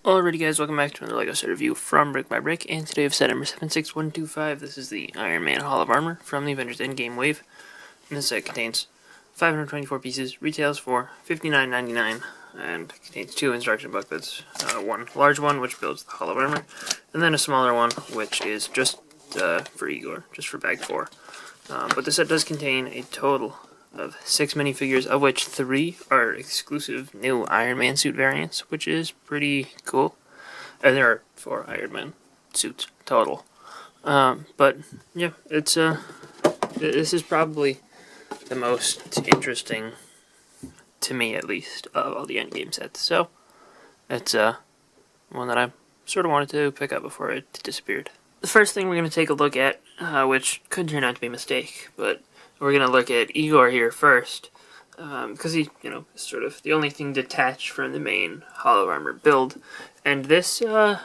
Alrighty guys, welcome back to another LEGO set review from BrickByBrick, and today we have set number 76125. This is the Iron Man Hall of Armor from the Avengers Endgame wave. And this set contains 524 pieces, retails for $59.99, and contains two instruction booklets. One large one, which builds the Hall of Armor, and then a smaller one, which is just for Igor, just for bag 4. But the set does contain a total of 6 minifigures, of which 3 are exclusive new Iron Man suit variants, which is pretty cool. And there are 4 Iron Man suits total. But yeah, it's this is probably the most interesting, to me at least, of all the Endgame sets. So it's one that I sort of wanted to pick up before it disappeared. The first thing we're going to take a look at, which could turn out to be a mistake, but we're going to look at Igor here first, because he, is sort of the only thing detached from the main Hall of Armor build. And this, a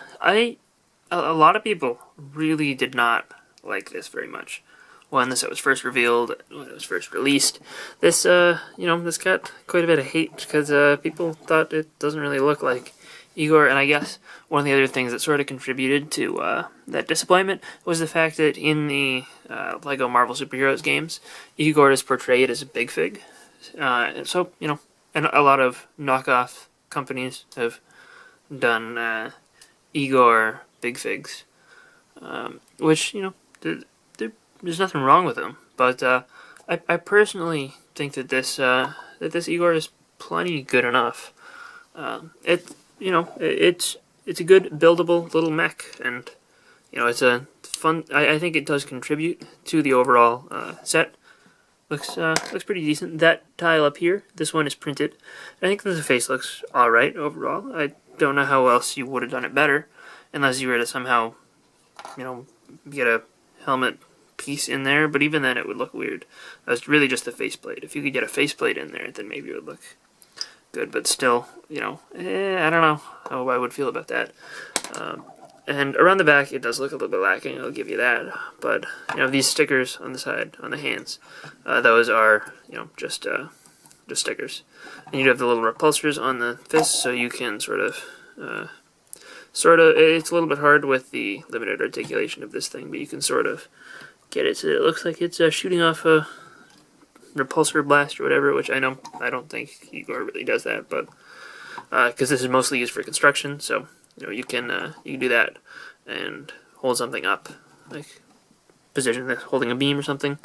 lot of people really did not like this very much. When this set was first revealed, when it was first released, this, this got quite a bit of hate, because people thought it doesn't really look like Igor. And I guess one of the other things that sort of contributed to that disappointment was the fact that in the LEGO Marvel Superheroes games, Igor is portrayed as a big fig. So, and a lot of knockoff companies have done Igor big figs, which, there's nothing wrong with them. But I personally think that this Igor is plenty good enough. It's a good buildable little mech, and it's a fun. I think it does contribute to the overall set. Looks pretty decent. That tile up here, this one is printed. I think the face looks all right overall. I don't know how else you would have done it better, unless you were to somehow, get a helmet piece in there. But even then, it would look weird. It's really just the faceplate. If you could get a faceplate in there, then maybe it would look good, but still, I don't know how I would feel about that. And around the back, it does look a little bit lacking, I'll give you that. But, these stickers on the side, on the hands, those are, just stickers. And you have the little repulsors on the fists, so you can sort of, it's a little bit hard with the limited articulation of this thing, but you can sort of get it so that it looks like it's shooting off a repulsor blast or whatever, which I don't think Igor really does that, but because this is mostly used for construction, so you can do that and hold something up, like position this holding a beam or something.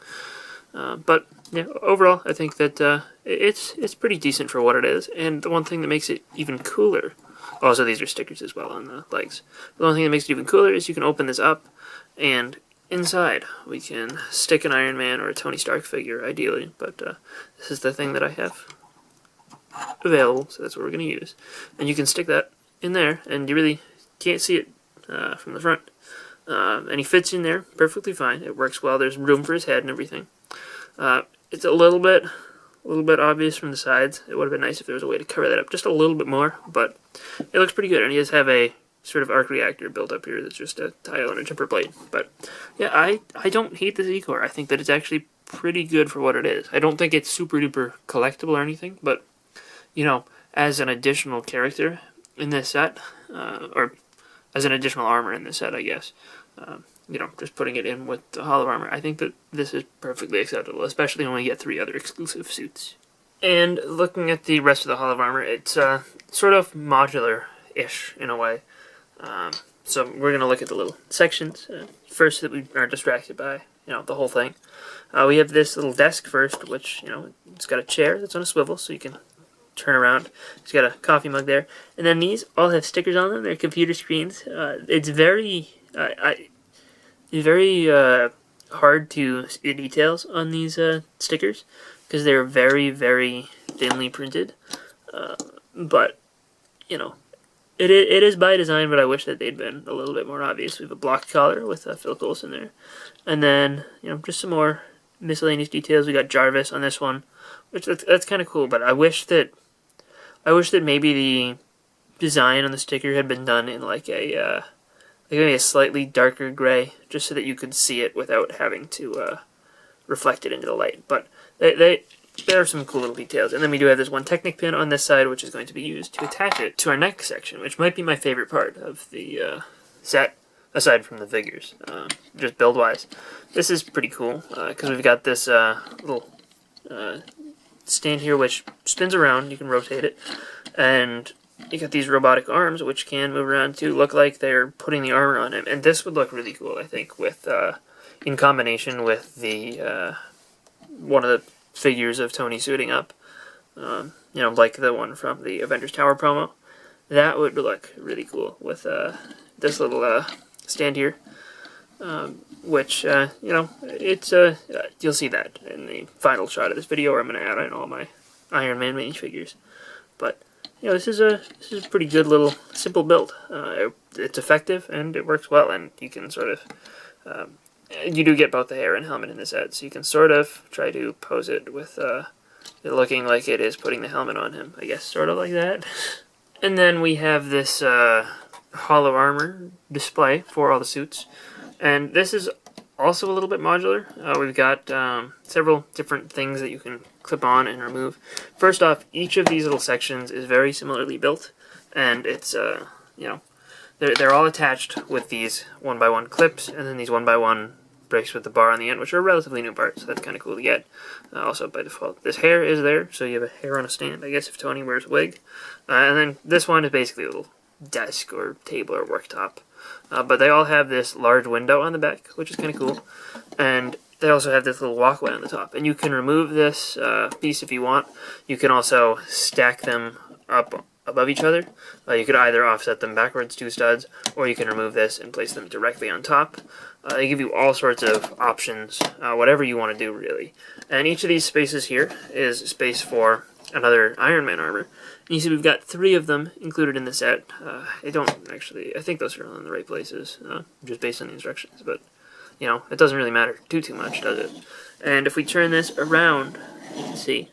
But yeah, overall, I think that it's pretty decent for what it is. And the one thing that makes it even cooler, also these are stickers as well on the legs. But the one thing that makes it even cooler is you can open this up, and inside we can stick an Iron Man or a Tony Stark figure, ideally, but this is the thing that I have available, so that's what we're going to use. And you can stick that in there, and you really can't see it from the front. And he fits in there perfectly fine. It works well. There's room for his head and everything. It's a little bit obvious from the sides. It would have been nice if there was a way to cover that up just a little bit more, but it looks pretty good. And he does have a sort of arc reactor built up here that's just a tile and a jumper blade. But yeah, I don't hate this Igor. I think that it's actually pretty good for what it is. I don't think it's super duper collectible or anything, but as an additional character in this set, or as an additional armor in this set, I guess, just putting it in with the Hall of Armor, I think that this is perfectly acceptable, especially when we get 3 other exclusive suits. And looking at the rest of the Hall of Armor, it's sort of modular-ish in a way. So we're going to look at the little sections first, that we aren't distracted by, the whole thing. We have this little desk first, which, it's got a chair that's on a swivel, so you can turn around. It's got a coffee mug there. And then these all have stickers on them. They're computer screens. It's very, hard to see the details on these stickers, because they're very, very thinly printed. But, it is by design, but I wish that they'd been a little bit more obvious. We have a blocked collar with Phil Coulson there. And then, just some more miscellaneous details. We got Jarvis on this one, which that's kind of cool, but I wish that maybe the design on the sticker had been done in like maybe a slightly darker gray, just so that you could see it without having to reflect it into the light. But there are some cool little details. And then we do have this one Technic pin on this side, which is going to be used to attach it to our neck section, which might be my favorite part of the set, aside from the figures, just build-wise. This is pretty cool, because we've got this little stand here which spins around. You can rotate it, and you got these robotic arms which can move around to look like they're putting the armor on him. And this would look really cool, I think, with in combination with the one of the figures of Tony suiting up, you know, like the one from the Avengers Tower promo. That would look really cool with this little stand here, which, you know, it's you'll see that in the final shot of this video, where I'm going to add in all my Iron Man minifigures. But, you know, this is a pretty good little simple build. It's effective and it works well, and you can sort of you do get both the hair and helmet in this set, so you can sort of try to pose it with it looking like it is putting the helmet on him, I guess, sort of like that. And then we have this hollow armor display for all the suits, and this is also a little bit modular. We've got several different things that you can clip on and remove. First off, each of these little sections is very similarly built, and it's you know, they're all attached with these 1x1 clips, and then these 1x1 bricks with the bar on the end, which are a relatively new part, so that's kind of cool to get. Also, by default, this hair is there, so you have a hair on a stand, I guess, if Tony wears a wig. And then this one is basically a little desk or table or worktop. But they all have this large window on the back, which is kind of cool. And they also have this little walkway on the top. And you can remove this piece if you want. You can also stack them up above each other. You could either offset them backwards, 2 studs, or you can remove this and place them directly on top. They give you all sorts of options, whatever you want to do, really. And each of these spaces here is space for another Iron Man armor. And you see we've got 3 of them included in the set. I don't actually, I think those are all in the right places, just based on the instructions, but, you know, it doesn't really matter too much, does it? And if we turn this around, you can see,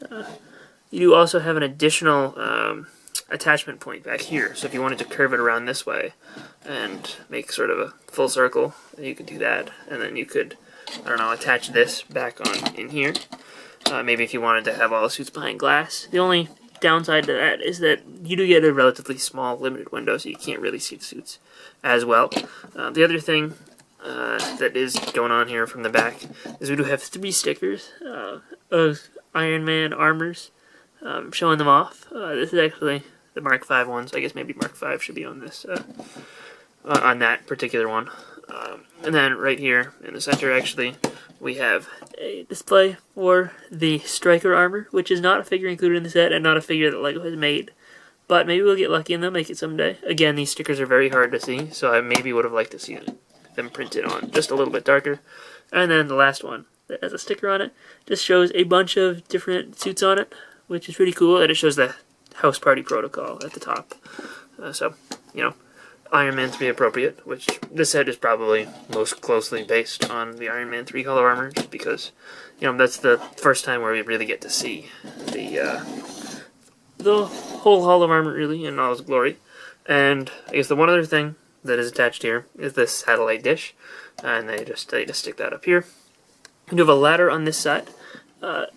you do also have an additional attachment point back here. So if you wanted to curve it around this way and make sort of a full circle, you could do that. And then you could, I don't know, attach this back on in here. Maybe if you wanted to have all the suits behind glass. The only downside to that is that you do get a relatively small, limited window, so you can't really see the suits as well. The other thing that is going on here from the back is we do have 3 stickers of Iron Man armors, showing them off. This is actually the Mark V ones. I guess maybe Mark V should be on this, on that particular one. And then right here in the center, actually, we have a display for the Striker armor, which is not a figure included in the set and not a figure that LEGO has made. But maybe we'll get lucky and they'll make it someday. Again, these stickers are very hard to see, so I maybe would have liked to see them printed on just a little bit darker. And then the last one that has a sticker on it just shows a bunch of different suits on it, which is pretty cool, and it shows the House Party Protocol at the top. So, you know, Iron Man 3 appropriate, which this set is probably most closely based on the Iron Man 3 color armor, just because, you know, that's the first time where we really get to see the whole Hall of Armor, really, in all its glory. And I guess the one other thing that is attached here is this satellite dish, and they just stick that up here. We do have a ladder on this side.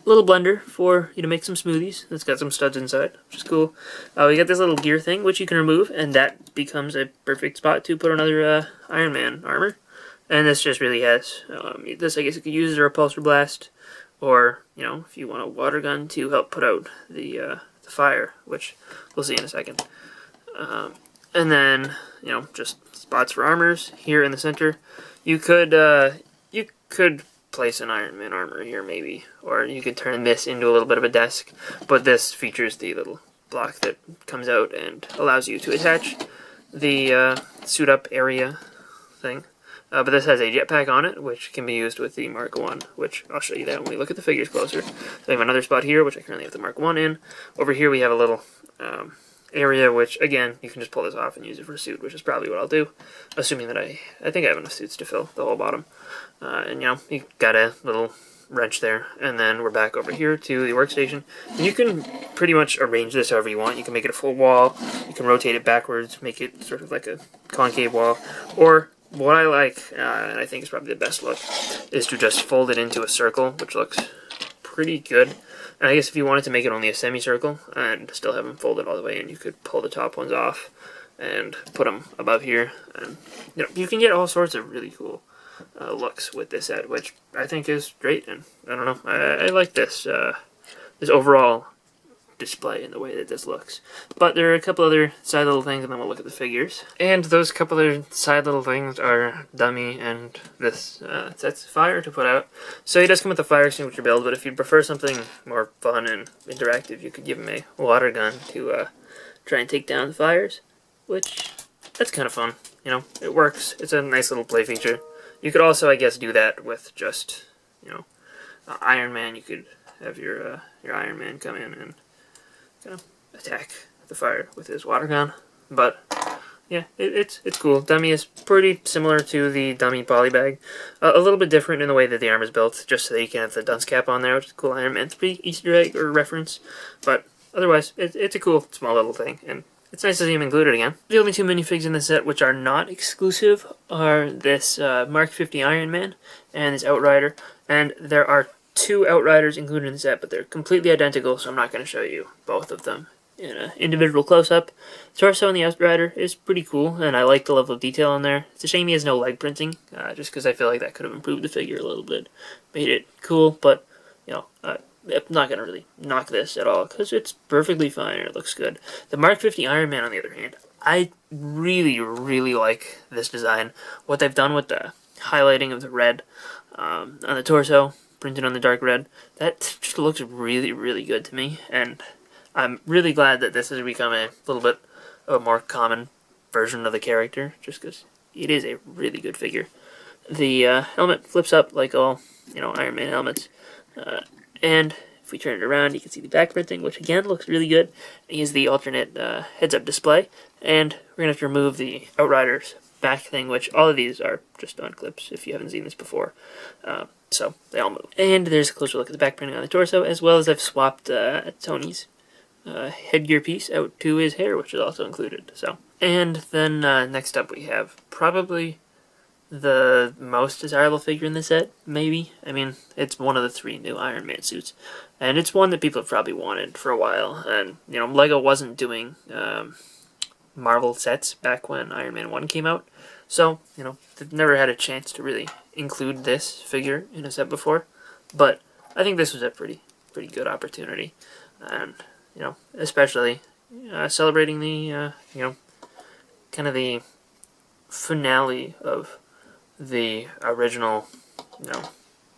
Little blender for you to make some smoothies. It's got some studs inside, which is cool. We got this little gear thing, which you can remove, and that becomes a perfect spot to put another Iron Man armor. And this just really has, this I guess you could use as a repulsor blast, or, you know, if you want a water gun to help put out the fire, which we'll see in a second. And then, you know, just spots for armors here in the center. You could place an Iron Man armor here, maybe, or you could turn this into a little bit of a desk, but this features the little block that comes out and allows you to attach the suit up area thing. But this has a jetpack on it, which can be used with the Mark I, which I'll show you that when we look at the figures closer. So we have another spot here, which I currently have the Mark I in. Over here we have a little area, which, again, you can just pull this off and use it for a suit, which is probably what I'll do, assuming that I think I have enough suits to fill the whole bottom. And, you know, you got a little wrench there, and then we're back over here to the workstation. And you can pretty much arrange this however you want. You can make it a full wall, you can rotate it backwards, make it sort of like a concave wall, or what I like, and I think is probably the best look, is to just fold it into a circle, which looks pretty good. And I guess if you wanted to make it only a semicircle and still have them folded all the way in, you could pull the top ones off and put them above here. And you can get all sorts of really cool looks with this set, which I think is great. And I don't know, I like this this overall display in the way that this looks. But there are a couple other side little things, and then we'll look at the figures. And those couple other side little things are Dummy and this sets fire to put out. So he does come with a fire extinguisher build, but if you prefer something more fun and interactive, you could give him a water gun to try and take down the fires, which that's kind of fun. It works. It's a nice little play feature. You could also, I guess, do that with just Iron Man. You could have your Iron Man come in and kind of attack the fire with his water gun. But yeah, it's cool. Dummy is pretty similar to the Dummy polybag. A little bit different in the way that the arm is built, just so that you can have the dunce cap on there, which is a cool Iron Man 3 Easter egg or reference. But otherwise, it's a cool small little thing, and it's nice to see him included again. The only two minifigs in the set which are not exclusive are this Mark 50 Iron Man and this Outrider. And there are two Outriders included in the set, but they're completely identical, so I'm not going to show you both of them in an individual close-up. The torso on the Outrider is pretty cool, and I like the level of detail on there. It's a shame he has no leg printing, just because I feel like that could have improved the figure a little bit. Made it cool, but, I'm not going to really knock this at all, because it's perfectly fine and it looks good. The Mark 50 Iron Man, on the other hand, I really, really like this design. What they've done with the highlighting of the red on the torso, printed on the dark red, that just looks really, really good to me, and I'm really glad that this has become a little bit of a more common version of the character, just because it is a really good figure. The helmet flips up like all, Iron Man helmets, and if we turn it around, you can see the back printing, which again looks really good. He has the alternate heads-up display, and we're going to have to remove the Outrider's back thing, which all of these are just on clips if you haven't seen this before. So they all move. And there's a closer look at the back printing on the torso, as well as I've swapped Tony's headgear piece out to his hair, which is also included. And then next up we have probably the most desirable figure in the set, maybe. I mean, it's one of the 3 new Iron Man suits, and it's one that people have probably wanted for a while. And LEGO wasn't doing Marvel sets back when Iron Man 1 came out, so they've never had a chance to really include this figure in a set before. But I think this was a pretty good opportunity, and especially celebrating the kind of the finale of the original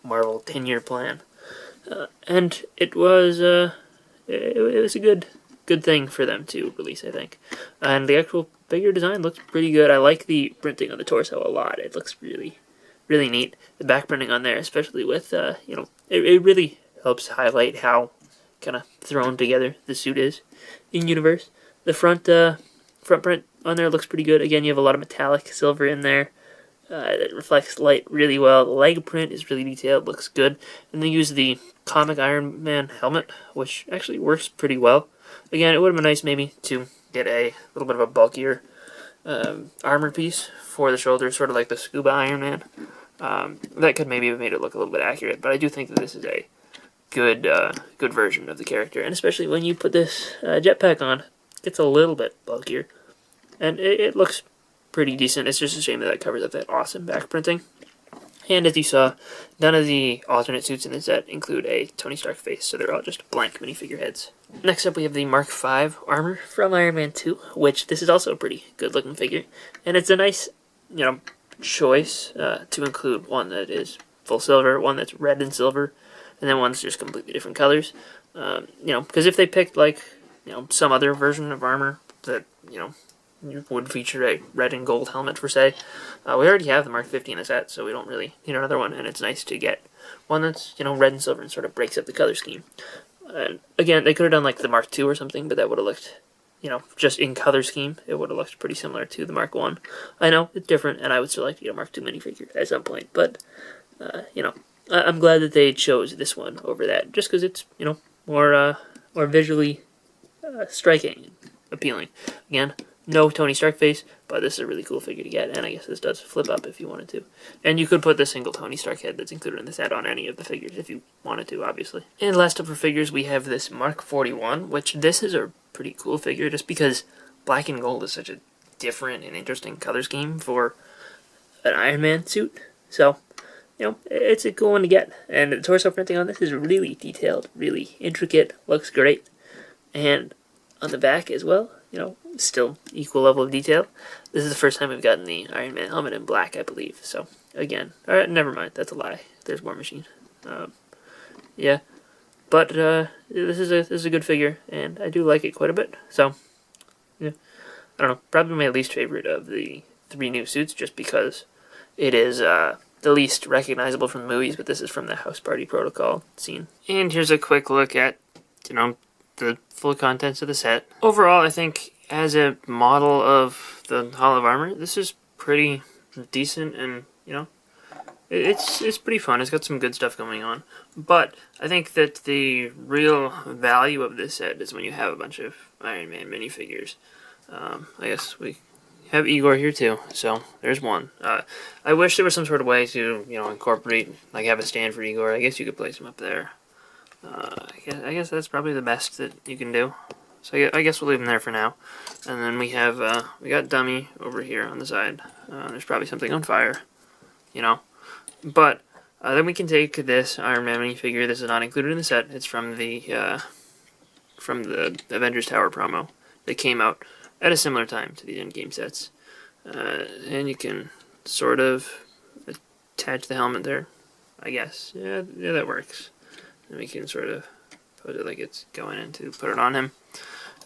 Marvel 10-year plan, and it was a good thing for them to release, I think. And the actual figure design looks pretty good. I like the printing on the torso a lot. It looks really, really neat. The back printing on there, especially with it really helps highlight how kind of thrown together the suit is in universe. The front print on there looks pretty good. Again, you have a lot of metallic silver in there. It reflects light really well. The leg print is really detailed, looks good. And they use the comic Iron Man helmet, which actually works pretty well. Again, it would have been nice maybe to get a little bit of a bulkier armor piece for the shoulders, sort of like the Scuba Iron Man. That could maybe have made it look a little bit accurate, but I do think that this is a good version of the character. And especially when you put this jetpack on, it's a little bit bulkier. And it looks pretty decent. It's just a shame that covers up that awesome back printing. And as you saw, none of the alternate suits in the set include a Tony Stark face, so they're all just blank minifigure heads. Next up we have the Mark V armor from Iron Man 2, which this is also a pretty good looking figure. And it's a nice, choice to include one that is full silver, one that's red and silver, and then one that's just completely different colors. Because if they picked some other version of armor that, would feature a red and gold helmet, per se. We already have the Mark 50 in the set, so we don't really need another one, and it's nice to get one that's, red and silver and sort of breaks up the color scheme. And again, they could have done like the Mark 2 or something, but that would have looked, just in color scheme, it would have looked pretty similar to the Mark 1. I know, it's different, and I would still like to get a Mark 2 minifigure at some point, but, I'm glad that they chose this one over that, just because it's, more visually striking and appealing. Again, No Tony Stark face, but this is a really cool figure to get, and I guess this does flip up if you wanted to. And you could put the single Tony Stark head that's included in the set on any of the figures if you wanted to, obviously. And last up for figures, we have this Mark 41, which this is a pretty cool figure just because black and gold is such a different and interesting color scheme for an Iron Man suit. So, you know, it's a cool one to get. And the torso printing on this is really detailed, really intricate, looks great. And on the back as well, you know, still equal level of detail. This is the first time we've gotten the Iron Man helmet in black, I believe. So, again, alright, never mind, that's a lie. There's War Machine. Yeah, but this is a good figure, and I do like it quite a bit. So, yeah, I don't know, probably my least favorite of the 3 new suits, just because it is the least recognizable from the movies, but this is from the House Party Protocol scene. And here's a quick look at, you know, the full contents of the set. Overall, I think as a model of the Hall of Armor, this is pretty decent, and you know, it's pretty fun. It's got some good stuff going on. But I think that the real value of this set is when you have a bunch of Iron Man minifigures. I guess we have Igor here too, so there's one. I wish there was some sort of way to, you know, incorporate, like have a stand for Igor. I guess you could place him up there. I guess that's probably the best that you can do. So I guess we'll leave him there for now. And then we have, we got Dummy over here on the side. There's probably something on fire, you know. But then we can take this Iron Man minifigure. This is not included in the set. It's from the Avengers Tower promo that came out at a similar time to these Endgame sets. And you can sort of attach the helmet there, I guess. Yeah, that works. And we can sort of put it like it's going in to put it on him.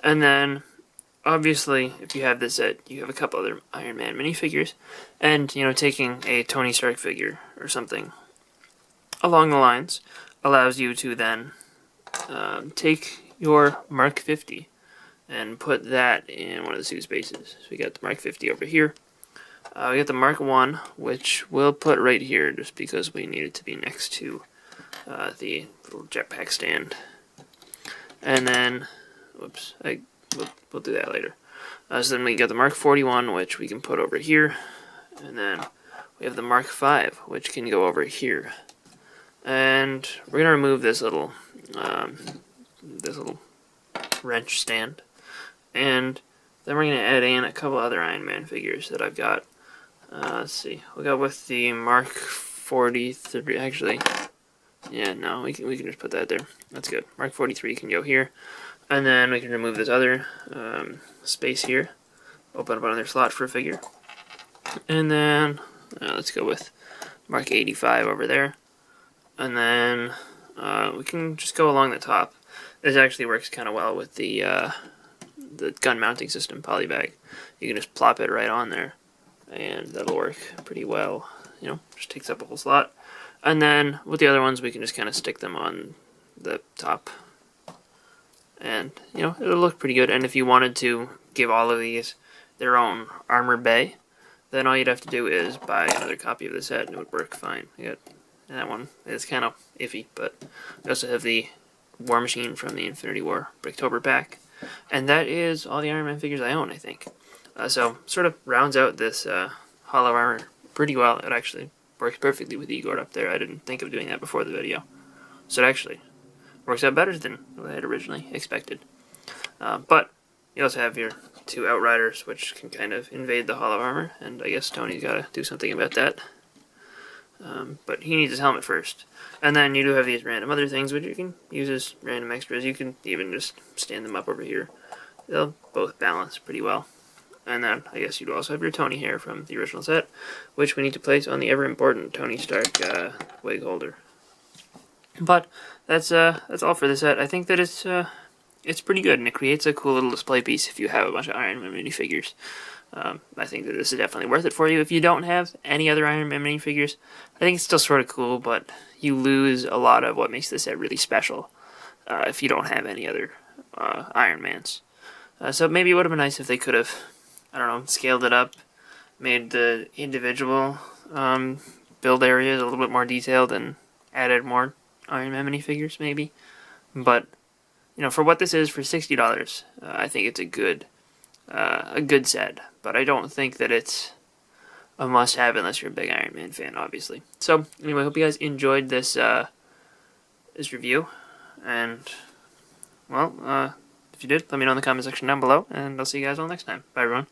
And then, obviously, if you have this set, you have a couple other Iron Man minifigures. And, you know, taking a Tony Stark figure or something along the lines allows you to then take your Mark 50 and put that in one of the suit spaces. So we got the Mark 50 over here. We got the Mark 1, which we'll put right here just because we need it to be next to the little jetpack stand. And then, whoops, we'll do that later. So then we got the Mark 41, which we can put over here. And then we have the Mark 5, which can go over here. And we're going to remove this little wrench stand. And then we're going to add in a couple other Iron Man figures that I've got. Let's see, we'll go with the Mark 43, actually. Yeah, no, we can just put that there. That's good. Mark 43 can go here. And then we can remove this other space here. Open up another slot for a figure. And then, let's go with Mark 85 over there. And then we can just go along the top. This actually works kind of well with the gun mounting system, polybag. You can just plop it right on there. And that'll work pretty well. You know, just takes up a whole slot. And then with the other ones, we can just kind of stick them on the top. And, you know, it'll look pretty good. And if you wanted to give all of these their own armor bay, then all you'd have to do is buy another copy of the set and it would work fine. You got that one. It's kind of iffy, but we also have the War Machine from the Infinity War Bricktober pack. And that is all the Iron Man figures I own, I think. So, sort of rounds out this Hall of Armor pretty well. It actually works perfectly with Igor up there. I didn't think of doing that before the video. So it actually works out better than what I had originally expected. But you also have your 2 Outriders, which can kind of invade the Hall of Armor, and I guess Tony's got to do something about that. But he needs his helmet first. And then you do have these random other things, which you can use as random extras. You can even just stand them up over here. They'll both balance pretty well. And then, I guess you'd also have your Tony hair from the original set, which we need to place on the ever-important Tony Stark wig holder. But that's all for the set. I think that it's pretty good, and it creates a cool little display piece if you have a bunch of Iron Man minifigures. I think that this is definitely worth it for you. If you don't have any other Iron Man minifigures, I think it's still sort of cool, but you lose a lot of what makes this set really special if you don't have any other Iron Mans. So maybe it would have been nice if they could have, I don't know, scaled it up, made the individual build areas a little bit more detailed, and added more Iron Man minifigures, maybe. But, you know, for what this is, for $60, I think it's a good a good set, but I don't think that it's a must-have unless you're a big Iron Man fan, obviously. So anyway, I hope you guys enjoyed this this review, and well, if you did, let me know in the comment section down below, and I'll see you guys all next time. Bye, everyone.